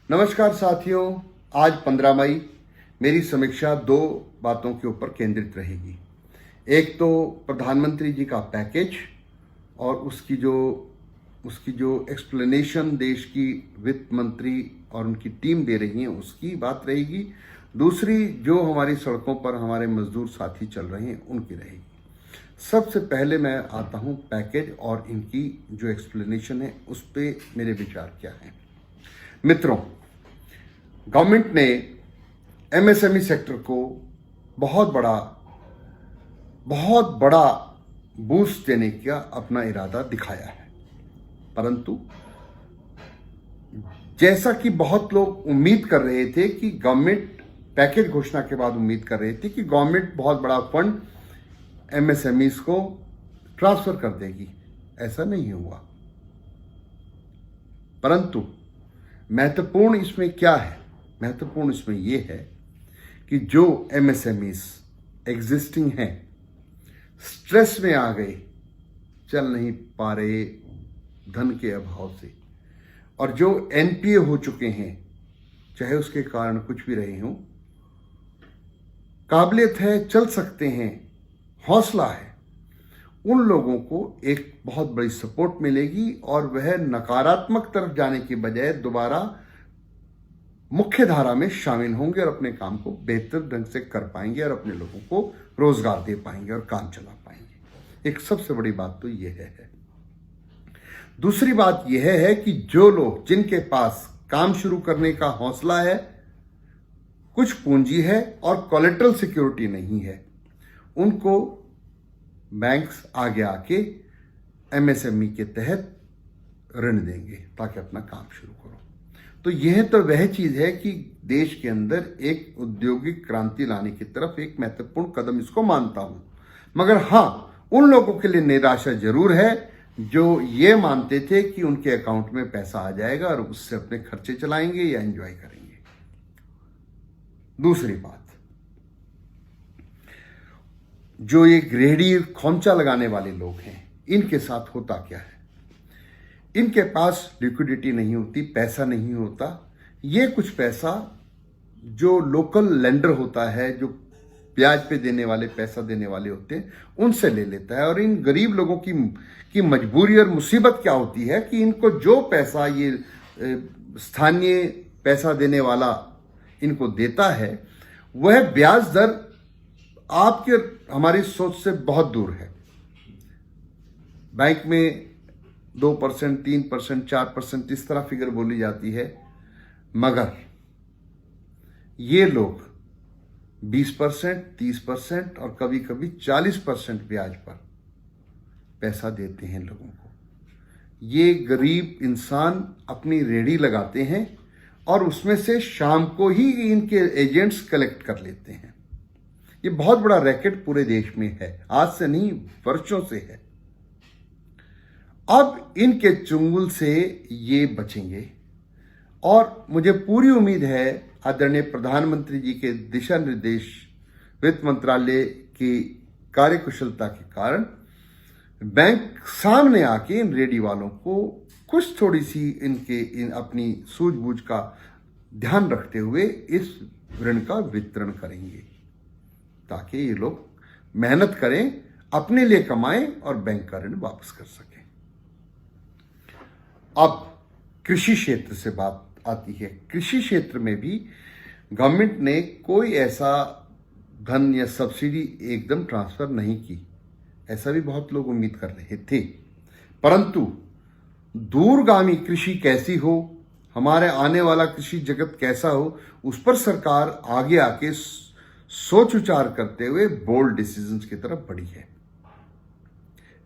नमस्कार साथियों, आज 15 मई मेरी समीक्षा दो बातों के ऊपर केंद्रित रहेगी। एक तो प्रधानमंत्री जी का पैकेज और उसकी जो एक्सप्लेनेशन देश की वित्त मंत्री और उनकी टीम दे रही है उसकी बात रहेगी। दूसरी जो हमारी सड़कों पर हमारे मजदूर साथी चल रहे हैं उनकी रहेगी। सबसे पहले मैं आता हूं पैकेज और इनकी जो एक्सप्लेनेशन है उस पर मेरे विचार क्या हैं। मित्रों, गवर्नमेंट ने एमएसएमई सेक्टर को बहुत बड़ा बूस्ट देने का अपना इरादा दिखाया है, परंतु जैसा कि बहुत लोग उम्मीद कर रहे थे कि गवर्नमेंट पैकेज घोषणा के बाद उम्मीद कर रहे थे कि गवर्नमेंट बहुत बड़ा फंड एमएसएमईज को ट्रांसफर कर देगी, ऐसा नहीं हुआ। परंतु महत्वपूर्ण इसमें क्या है? महत्वपूर्ण इसमें यह है कि जो एमएसएमईज एग्जिस्टिंग हैं, स्ट्रेस में आ गए, चल नहीं पा रहे धन के अभाव से, और जो एनपीए हो चुके हैं, चाहे उसके कारण कुछ भी रहे हों, काबिलियत है, चल सकते हैं, हौसला है, उन लोगों को एक बहुत बड़ी सपोर्ट मिलेगी और वह नकारात्मक तरफ जाने के बजाय दोबारा मुख्य धारा में शामिल होंगे और अपने काम को बेहतर ढंग से कर पाएंगे और अपने लोगों को रोजगार दे पाएंगे और काम चला पाएंगे। एक सबसे बड़ी बात तो यह है। दूसरी बात यह है कि जो लोग जिनके पास काम शुरू करने का हौसला है, कुछ पूंजी है और कोलेटरल सिक्योरिटी नहीं है, उनको बैंक्स आगे आके एमएसएमई के तहत ऋण देंगे ताकि अपना काम शुरू करो। तो यह तो वह चीज है कि देश के अंदर एक औद्योगिक क्रांति लाने की तरफ एक महत्वपूर्ण कदम इसको मानता हूं। मगर हां, उन लोगों के लिए निराशा जरूर है जो ये मानते थे कि उनके अकाउंट में पैसा आ जाएगा और उससे अपने खर्चे चलाएंगे या एंजॉय करेंगे। दूसरी बात, जो ये रेहड़ी खोमचा लगाने वाले लोग हैं, इनके साथ होता क्या है? इनके पास लिक्विडिटी नहीं होती, पैसा नहीं होता। ये कुछ पैसा जो लोकल लेंडर होता है, जो ब्याज पे देने वाले, पैसा देने वाले होते हैं, उनसे ले लेता है। और इन गरीब लोगों की मजबूरी और मुसीबत क्या होती है कि इनको जो पैसा ये स्थानीय पैसा देने वाला इनको देता है, वह ब्याज दर आपके हमारी सोच से बहुत दूर है। बैंक में 2%, 3%, 4% इस तरह फिगर बोली जाती है, मगर ये लोग 20%, 30% और कभी कभी 40% ब्याज पर पैसा देते हैं लोगों को। ये गरीब इंसान अपनी रेहड़ी लगाते हैं और उसमें से शाम को ही इनके एजेंट्स कलेक्ट कर लेते हैं। ये बहुत बड़ा रैकेट पूरे देश में है, आज से नहीं, वर्षों से है। अब इनके चुंगल से ये बचेंगे और मुझे पूरी उम्मीद है आदरणीय प्रधानमंत्री जी के दिशा निर्देश, वित्त मंत्रालय की कार्यकुशलता के कारण बैंक सामने आके इन रेडी वालों को कुछ थोड़ी सी अपनी सूझबूझ का ध्यान रखते हुए इस ऋण का वितरण करेंगे ताकि ये लोग मेहनत करें, अपने लिए कमाएं और बैंक का ऋण वापस कर सकें। अब कृषि क्षेत्र से बात आती है। कृषि क्षेत्र में भी गवर्नमेंट ने कोई ऐसा धन या सब्सिडी एकदम ट्रांसफर नहीं की, ऐसा भी बहुत लोग उम्मीद कर रहे थे। परंतु दूरगामी कृषि कैसी हो, हमारे आने वाला कृषि जगत कैसा हो, उस पर सरकार आगे आके सोच विचार करते हुए बोल्ड डिसीजंस की तरफ बढ़ी है।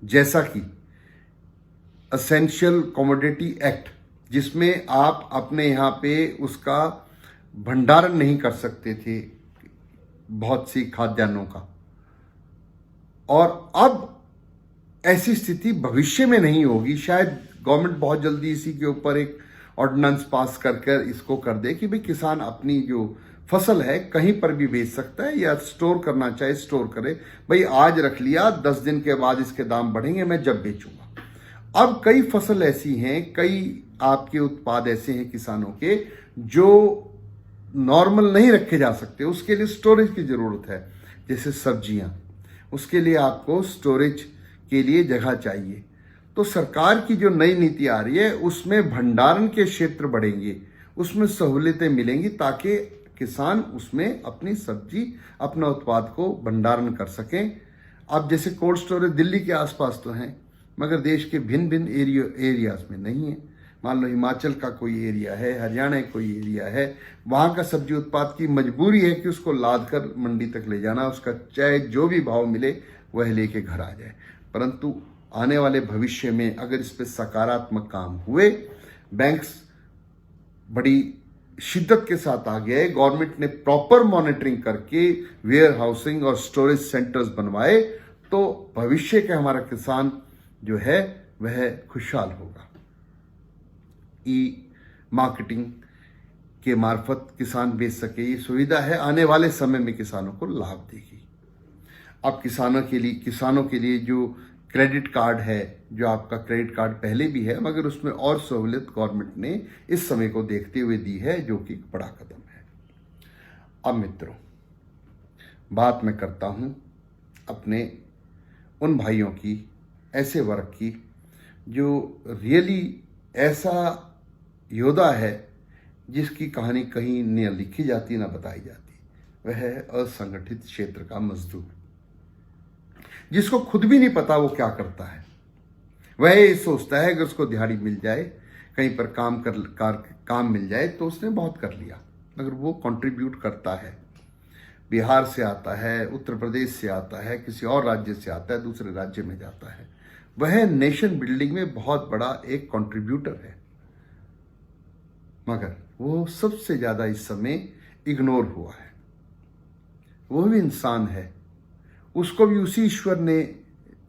जैसा कि एसेंशियल कमोडिटी एक्ट, जिसमें आप अपने यहां पे उसका भंडारण नहीं कर सकते थे बहुत सी खाद्यान्नों का, और अब ऐसी स्थिति भविष्य में नहीं होगी। शायद गवर्नमेंट बहुत जल्दी इसी के ऊपर एक ऑर्डिनेंस पास कर इसको कर दे कि भाई किसान अपनी जो फसल है कहीं पर भी बेच सकता है, या स्टोर करना चाहे स्टोर करे। भाई आज रख लिया, 10 दिन के बाद इसके दाम बढ़ेंगे, मैं जब बेचूंगा। अब कई फसल ऐसी हैं, कई आपके उत्पाद ऐसे हैं किसानों के जो नॉर्मल नहीं रखे जा सकते, उसके लिए स्टोरेज की जरूरत है। जैसे सब्जियां, उसके लिए आपको स्टोरेज के लिए जगह चाहिए। तो सरकार की जो नई नीति आ रही है उसमें भंडारण के क्षेत्र बढ़ेंगे, उसमें सहूलियतें मिलेंगी ताकि किसान उसमें अपनी सब्जी, अपना उत्पाद को भंडारण कर सकें। अब जैसे कोल्ड स्टोरेज दिल्ली के आसपास तो हैं, मगर देश के भिन्न भिन्न एरियाज में नहीं है। मान लो हिमाचल का कोई एरिया है, हरियाणा का कोई एरिया है, वहाँ का सब्जी उत्पाद की मजबूरी है कि उसको लाद कर मंडी तक ले जाना, उसका चाहे जो भी भाव मिले वह लेके घर आ जाए। परंतु आने वाले भविष्य में अगर इस पर सकारात्मक काम हुए, बैंक्स बड़ी शिद्दत के साथ आ गए, गवर्नमेंट ने प्रॉपर मॉनिटरिंग करके वेयर हाउसिंग और स्टोरेज सेंटर्स बनवाए, तो भविष्य का हमारा किसान जो है वह खुशहाल होगा। ई मार्केटिंग के मार्फत किसान बेच सके, ये सुविधा है, आने वाले समय में किसानों को लाभ देगी। अब किसानों के लिए जो क्रेडिट कार्ड है, जो आपका क्रेडिट कार्ड पहले भी है मगर उसमें और सहूलियत गवर्नमेंट ने इस समय को देखते हुए दी है, जो कि बड़ा कदम है। अब मित्रों, बात मैं करता हूं अपने उन भाइयों की, ऐसे वर्ग की जो रियली ऐसा योद्धा है जिसकी कहानी कहीं न लिखी जाती न बताई जाती। वह है असंगठित क्षेत्र का मजदूर, जिसको खुद भी नहीं पता वो क्या करता है। वह ये सोचता है कि उसको दिहाड़ी मिल जाए, कहीं पर काम मिल जाए तो उसने बहुत कर लिया, मगर वो कंट्रीब्यूट करता है। बिहार से आता है, उत्तर प्रदेश से आता है, किसी और राज्य से आता है, दूसरे राज्य में जाता है, वह नेशन बिल्डिंग में बहुत बड़ा एक कंट्रीब्यूटर है। मगर वो सबसे ज्यादा इस समय इग्नोर हुआ है। वो भी इंसान है, उसको भी उसी ईश्वर ने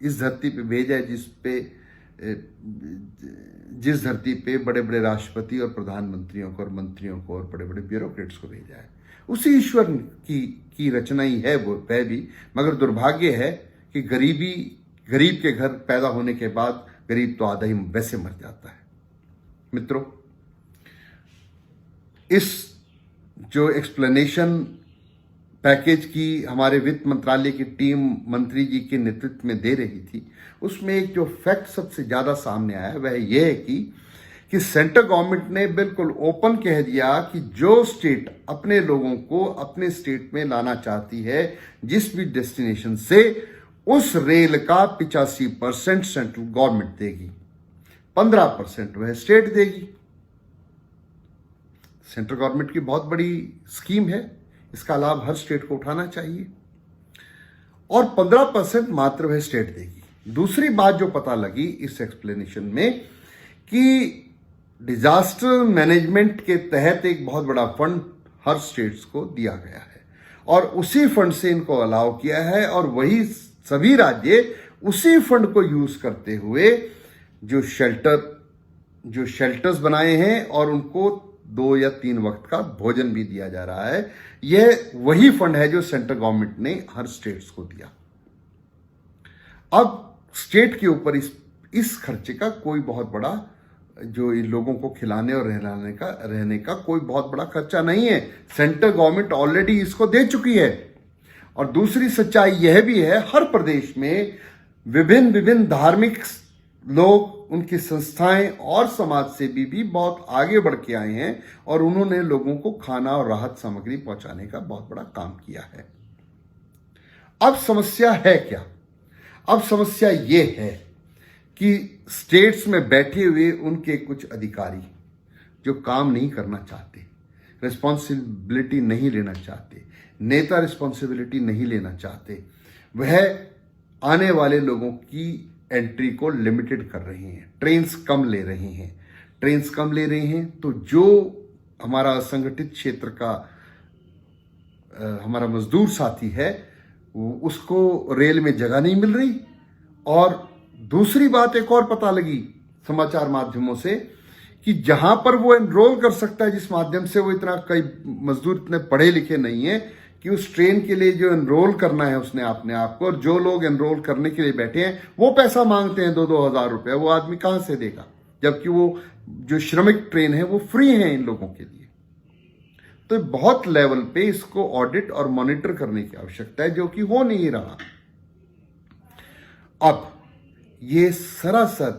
इस धरती पे भेजा है जिस धरती पे बड़े बड़े राष्ट्रपति और प्रधानमंत्रियों को और मंत्रियों को और बड़े बड़े ब्यूरोक्रेट्स को भेजा है। उसी ईश्वर की रचना ही है वो वह भी। मगर दुर्भाग्य है कि गरीब के घर पैदा होने के बाद गरीब तो आधा ही वैसे मर जाता है। मित्रों, इस जो एक्सप्लेनेशन पैकेज की हमारे वित्त मंत्रालय की टीम मंत्री जी के नेतृत्व में दे रही थी, उसमें एक जो फैक्ट सबसे ज्यादा सामने आया वह यह है कि सेंट्रल गवर्नमेंट ने बिल्कुल ओपन कह दिया कि जो स्टेट अपने लोगों को अपने स्टेट में लाना चाहती है जिस भी डेस्टिनेशन से, उस रेल का 85% सेंट्रल गवर्नमेंट देगी, 15% वह स्टेट देगी। सेंट्रल गवर्नमेंट की बहुत बड़ी स्कीम है, इसका लाभ हर स्टेट को उठाना चाहिए, और 15% मात्र वह स्टेट देगी। दूसरी बात जो पता लगी इस एक्सप्लेनेशन में कि डिजास्टर मैनेजमेंट के तहत एक बहुत बड़ा फंड हर स्टेट्स को दिया गया है और उसी फंड से इनको अलाउ किया है, और वही सभी राज्य उसी फंड को यूज करते हुए जो शेल्टर्स बनाए हैं और उनको 2 या 3 वक्त का भोजन भी दिया जा रहा है। यह वही फंड है जो सेंट्रल गवर्नमेंट ने हर स्टेट्स को दिया। अब स्टेट के ऊपर इस खर्चे का कोई बहुत बड़ा, जो इन लोगों को खिलाने और रहने का कोई बहुत बड़ा खर्चा नहीं है। सेंट्रल गवर्नमेंट ऑलरेडी इसको दे चुकी है। और दूसरी सच्चाई यह भी है, हर प्रदेश में विभिन्न धार्मिक लोग, उनकी संस्थाएं और समाज सेवी भी बहुत आगे बढ़ के आए हैं और उन्होंने लोगों को खाना और राहत सामग्री पहुंचाने का बहुत बड़ा काम किया है। अब समस्या है क्या? अब समस्या यह है कि स्टेट्स में बैठे हुए उनके कुछ अधिकारी जो काम नहीं करना चाहते, रिस्पॉन्सिबिलिटी नहीं लेना चाहते, नेता रिस्पॉन्सिबिलिटी नहीं लेना चाहते, वह आने वाले लोगों की एंट्री को लिमिटेड कर रहे हैं, ट्रेन्स कम ले रहे हैं। तो जो हमारा असंगठित क्षेत्र का हमारा मजदूर साथी है उसको रेल में जगह नहीं मिल रही। और दूसरी बात एक और पता लगी समाचार माध्यमों से कि जहां पर वो एनरोल कर सकता है, जिस माध्यम से वो कई मजदूर इतने पढ़े लिखे नहीं है कि उस ट्रेन के लिए जो एनरोल करना है उसने अपने आप को, और जो लोग एनरोल करने के लिए बैठे हैं वो पैसा मांगते हैं 2-2 हज़ार रुपए, वो आदमी कहां से देगा? जबकि वो जो श्रमिक ट्रेन है वो फ्री है इन लोगों के लिए। तो बहुत लेवल पे इसको ऑडिट और मॉनिटर करने की आवश्यकता है, जो कि हो नहीं रहा। अब ये सरासर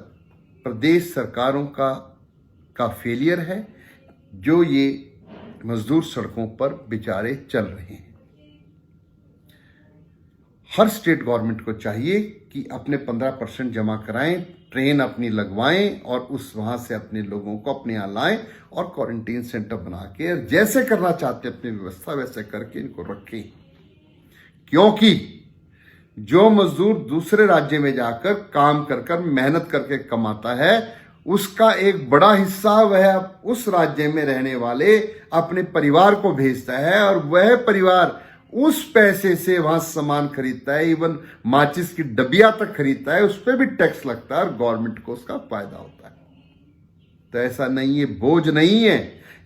प्रदेश सरकारों का फेलियर है, जो ये मजदूर सड़कों पर बेचारे चल रहे हैं। हर स्टेट गवर्नमेंट को चाहिए कि अपने 15% जमा कराएं, ट्रेन अपनी लगवाएं और वहां से अपने लोगों को अपने यहां लाएं और क्वारंटीन सेंटर बना के जैसे करना चाहते हैं अपनी व्यवस्था वैसे करके इनको रखें। क्योंकि जो मजदूर दूसरे राज्य में जाकर काम कर मेहनत करके कमाता है, उसका एक बड़ा हिस्सा वह उस राज्य में रहने वाले अपने परिवार को भेजता है और वह परिवार उस पैसे से वहां सामान खरीदता है, इवन माचिस की डबिया तक खरीदता है, उस पर भी टैक्स लगता है और गवर्नमेंट को उसका फायदा होता है। तो ऐसा नहीं है, बोझ नहीं है,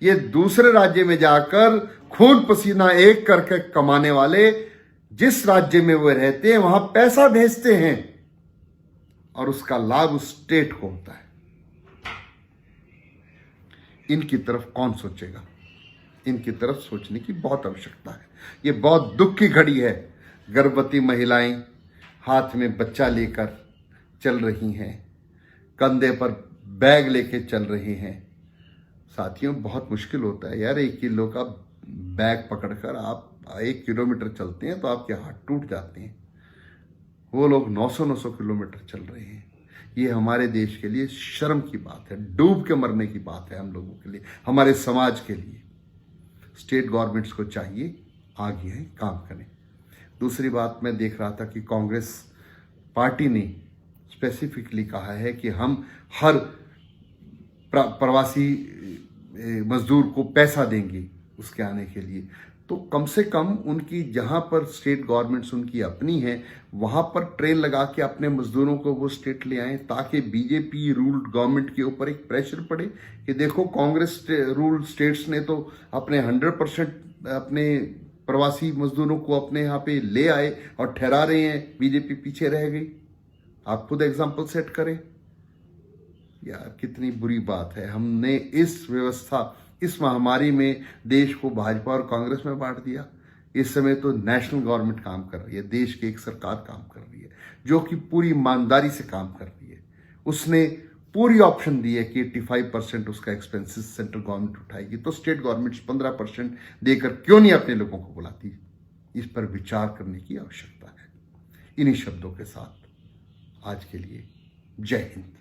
ये दूसरे राज्य में जाकर खून पसीना एक करके कमाने वाले जिस राज्य में वो रहते हैं वहां पैसा भेजते हैं और उसका लाभ उस स्टेट को होता है। इनकी तरफ कौन सोचेगा? इनकी तरफ सोचने की बहुत आवश्यकता है। ये बहुत दुख की घड़ी है। गर्भवती महिलाएं हाथ में बच्चा लेकर चल रही हैं, कंधे पर बैग लेके चल रही हैं। साथियों, बहुत मुश्किल होता है यार, 1 किलो का बैग पकड़कर आप 1 किलोमीटर चलते हैं तो आपके हाथ टूट जाते हैं। वो लोग 900 किलोमीटर चल रहे हैं। ये हमारे देश के लिए शर्म की बात है, डूब के मरने की बात है हम लोगों के लिए, हमारे समाज के लिए। स्टेट गवर्नमेंट्स को चाहिए आगे आए, काम करें। दूसरी बात, मैं देख रहा था कि कांग्रेस पार्टी ने स्पेसिफिकली कहा है कि हम हर प्रवासी मजदूर को पैसा देंगे उसके आने के लिए। तो कम से कम उनकी जहां पर स्टेट गवर्नमेंट्स उनकी अपनी है वहां पर ट्रेन लगा के अपने मजदूरों को वो स्टेट ले आए, ताकि बीजेपी रूल्ड गवर्नमेंट के ऊपर एक प्रेशर पड़े कि देखो कांग्रेस रूल्ड स्टेट्स ने तो अपने 100% अपने प्रवासी मजदूरों को अपने यहाँ पे ले आए और ठहरा रहे हैं, बीजेपी पीछे रह गई। आप खुद एग्जाम्पल सेट करें यार, कितनी बुरी बात है। हमने इस व्यवस्था, इस महामारी में देश को भाजपा और कांग्रेस में बांट दिया। इस समय तो नेशनल गवर्नमेंट काम कर रही है, देश की एक सरकार काम कर रही है जो कि पूरी ईमानदारी से काम कर रही है। उसने पूरी ऑप्शन दी है कि 85% उसका एक्सपेंसेस सेंट्रल गवर्नमेंट उठाएगी, तो स्टेट गवर्नमेंट्स 15% देकर क्यों नहीं अपने लोगों को बुलाती? इस पर विचार करने की आवश्यकता है। इन्हीं शब्दों के साथ आज के लिए जय हिंद।